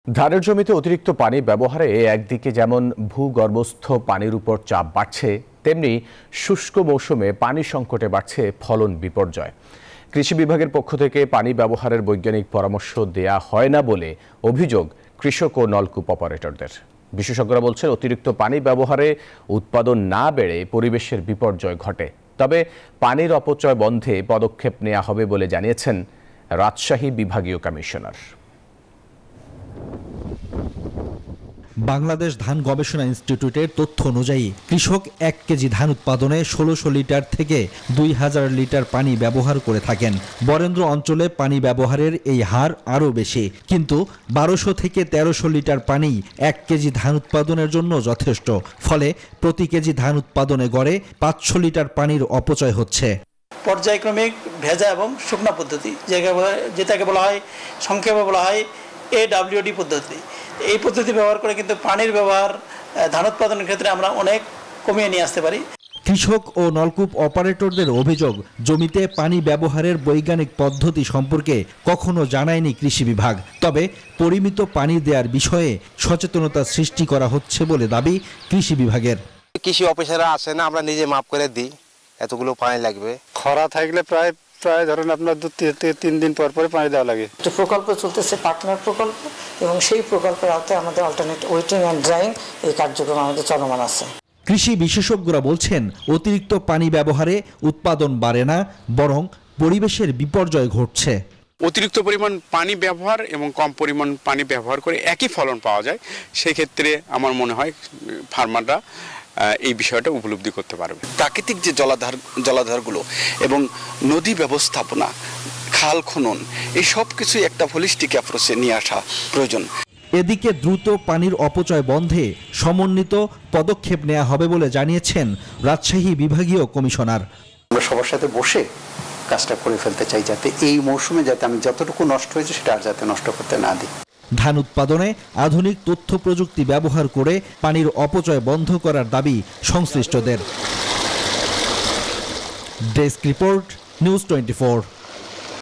ধানের জমিতে অতিরিক্ত পানি ব্যবহারে একদিকে যেমন ভূগর্ভস্থ পানির উপর চাপ বাড়ছে, তেমনি শুষ্ক মৌসুমে পানি সংকটে বাড়ছে ফলন বিপর্যয়। কৃষি বিভাগের পক্ষ থেকে পানি ব্যবহারের বৈজ্ঞানিক পরামর্শ দেয়া হয় না বলে অভিযোগ কৃষক ও নলকূপ অপারেটরদের। বিশেষজ্ঞরা বলছেন, অতিরিক্ত পানি ব্যবহারে উৎপাদন না বেড়ে পরিবেশের বিপর্যয় ঘটে। তবে পানির অপচয় বন্ধে পদক্ষেপ নেওয়া হবে বলে জানিয়েছেন রাজশাহী বিভাগীয় কমিশনার। বাংলাদেশ ধান গবেষণা ইনস্টিটিউটের তথ্য অনুযায়ী কৃষক ১ কেজি ধান উৎপাদনে ১৬০০ লিটার থেকে ২০০০ লিটার পানি ব্যবহার করে থাকেন। বরেন্দ্র অঞ্চলে পানি ব্যবহারের এই হার আরও বেশি, কিন্তু ১২০০ থেকে ১৩০০ লিটার পানি ১ কেজি ধান উৎপাদনের জন্য যথেষ্ট। ফলে প্রতি কেজি ধান উৎপাদনে গড়ে ৫০০ লিটার পানির অপচয় হচ্ছে। পর্যায়ক্রমিক ভেজা এবং শুকনা পদ্ধতি, যেটাকে বলা হয়, সংক্ষেপে বলা হয় AWD পদ্ধতি। এই পদ্ধতি ব্যবহার করে কিন্তু পানির ব্যবহার ধান উৎপাদনের ক্ষেত্রে আমরা অনেক কমিয়ে নিয়ে আসতে পারি। কৃষক ও নলকূপ অপারেটরদের অভিযোগ, জমিতে পানি ব্যবহারের বৈজ্ঞানিক পদ্ধতি সম্পর্কে কখনো জানায়নি কৃষি বিভাগ। তবে পরিমিত পানি দেওয়ার বিষয়ে সচেতনতা সৃষ্টি করা হচ্ছে বলে দাবি কৃষি বিভাগের। কৃষি অফিসাররা আসে না, আমরা নিজে মাপ করে দিই এতগুলো পানি লাগবে। খরা থাকলে প্রায় ধরুন আপনার 2 থেকে 3 দিন পর পানি দেওয়া লাগে। একটা প্রকল্প চলতেছে, পার্টনার প্রকল্প, এবং সেই প্রকল্পের আওতায় আমাদের অল্টারনেট ওয়েটিং অ্যান্ড ড্রাইং এই কার্যক্রম আমাদের চলমান আছে। কৃষি বিশেষজ্ঞরা বলছেন, অতিরিক্ত পানি ব্যবহারে উৎপাদন বাড়ে না, বরং পরিবেশের বিপর্যয় ঘটছে। অতিরিক্ত পরিমাণ পানি ব্যবহার এবং কম পরিমাণ পানি ব্যবহার করে একই ফলন পাওয়া যায়। সেক্ষেত্রে আমার মনে হয় ফার্মাররা এই বিষয়টা উপলব্ধি করতে পারবে। প্রাকৃতিক যে জলাধারগুলো এবং নদী ব্যবস্থাপনা, খাল খনন, এই সব কিছুই একটা হোলিস্টিক অ্যাপ্রোচে নিয়ে আসা প্রয়োজন। এদিকে দ্রুত পানির অপচয় বন্ধে সমন্বিত পদক্ষেপ নেওয়া হবে বলে জানিয়েছেন রাজশাহী বিভাগীয় কমিশনার। আমরা সবার সাথে বসে কাজটা করে ফেলতে চাই, যাতে এই মৌসুমে যাতে আমি যতটুকু নষ্ট হয়েছে সেটা আর যাতে নষ্ট করতে না দিই। ধান উৎপাদনে আধুনিক তথ্য প্রযুক্তি ব্যবহার করে পানির অপচয় বন্ধ করার দাবি সংশ্লিষ্টদের। Desk report, news 24।